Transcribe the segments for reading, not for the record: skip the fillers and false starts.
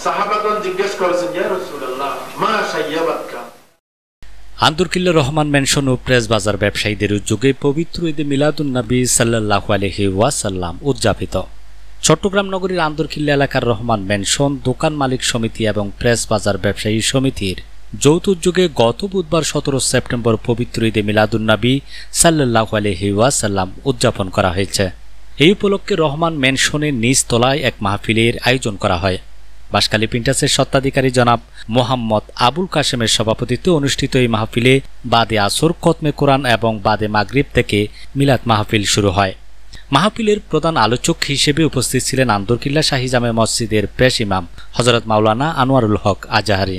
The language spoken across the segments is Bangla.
সাহাবাগণ জিজ্ঞেস করেছেন, ইয়া রাসূলুল্লাহ মা শাইয়াবাতকা। আন্দরকিল্লা রহমান ম্যানশন ও প্রেস বাজার ব্যবসায়ীদের উদ্যোগে পবিত্র ঈদে মিলাদুন্নবী সাল্লাল্লাহু আলাইহি ওয়াসাল্লাম উদযাপিত। চট্টগ্রাম নগরীর আন্দরকিল্লা এলাকার রহমান ম্যানশন দোকান মালিক সমিতি এবং প্রেস বাজার ব্যবসায়ী সমিতির যৌথ উদ্যোগে গত বুধবার 17 সেপ্টেম্বর পবিত্র ঈদে মিলাদুন্নবী সাল্লাল্লাহু আলাইহি ওয়াসাল্লাম উদযাপন করা হয়েছে। এই উপলক্ষে রহমান ম্যানশনের নিজ তলায় এক মাহফিলের আয়োজন করা হয়। বাঁশখালী প্রিন্টার্সের স্বত্বাধিকারী জনাব মোহাম্মদ আবুল কাশেমের সভাপতিত্বে অনুষ্ঠিত এই মাহফিলে বাদে আসর, খতমে কোরআন এবং বাদে মাগরিব থেকে মিলাদ মাহফিল শুরু হয়। মাহফিলের প্রধান আলোচক হিসেবে উপস্থিত ছিলেন আন্দরকিল্লা শাহী জামে মসজিদের প্রেস ইমাম হযরত মাওলানা আনোয়ারুল হক আজাহারি।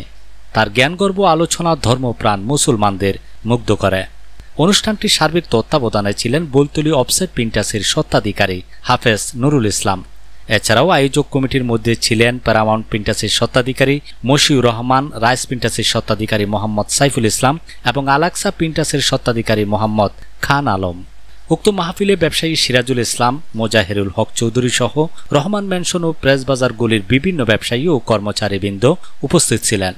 তার জ্ঞানগর্ভ আলোচনা ধর্মপ্রাণ মুসলমানদের মুগ্ধ করে। অনুষ্ঠানটির সার্বিক তত্ত্বাবধানে ছিলেন বোলতলী অফসেট প্রিন্টার্সের স্বত্বাধিকারী হাফেজ নুরুল ইসলাম। এছাড়াও আয়োজক কমিটির মধ্যে ছিলেন প্যারামাউন্ট প্রিন্টার্সের স্বত্বাধিকারী মশিউর রহমান, রাইস প্রিন্টার্সের স্বত্বাধিকারী মোহাম্মদ সাইফুল ইসলাম এবং আলাক্সা প্রিন্টার্সের স্বত্বাধিকারী মোহাম্মদ খান আলম। উক্ত মাহফিলে ব্যবসায়ী সিরাজুল ইসলাম, মোজাহেরুল হক চৌধুরী সহ রহমান ম্যানশন ও প্রেস বাজার গলির বিভিন্ন ব্যবসায়ী ও কর্মচারীবৃন্দ উপস্থিত ছিলেন।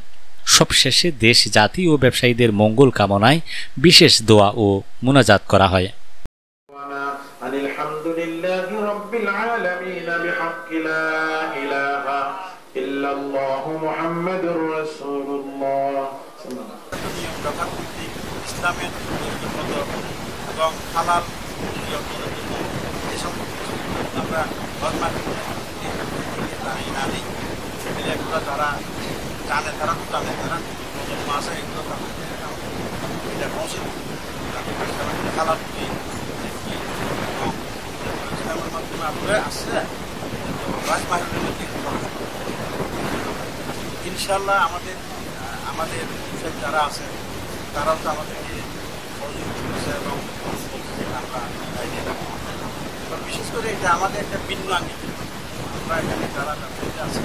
সবশেষে দেশ, জাতি ও ব্যবসায়ীদের মঙ্গল কামনায় বিশেষ দোয়া ও মুনাজাত করা হয়। আলহামদুলিল্লাহি রাব্বিল আলামিন বিহাক্কি লা ইলাহা ইল্লাল্লাহু মুহাম্মাদুর রাসূলুল্লাহ। ইসলামের এবং হালাল এসব আমরা এগুলো যারা জানে তারা তো জানে, তারা প্রজন্ম আছে এগুলো এটা পৌঁছে হালাল ইসলামের মাধ্যমে আপনারা আসছে ইনশাল্লাহ আমাদের যারা আছে তারাও তো আমাদেরকে সহযোগিতা করেছে এবং আমরা বিশেষ করে এটা আমাদের একটা ভিন্ন আঙ্গিক। আমরা এখানে যারা ব্যবসায়ীরা আছে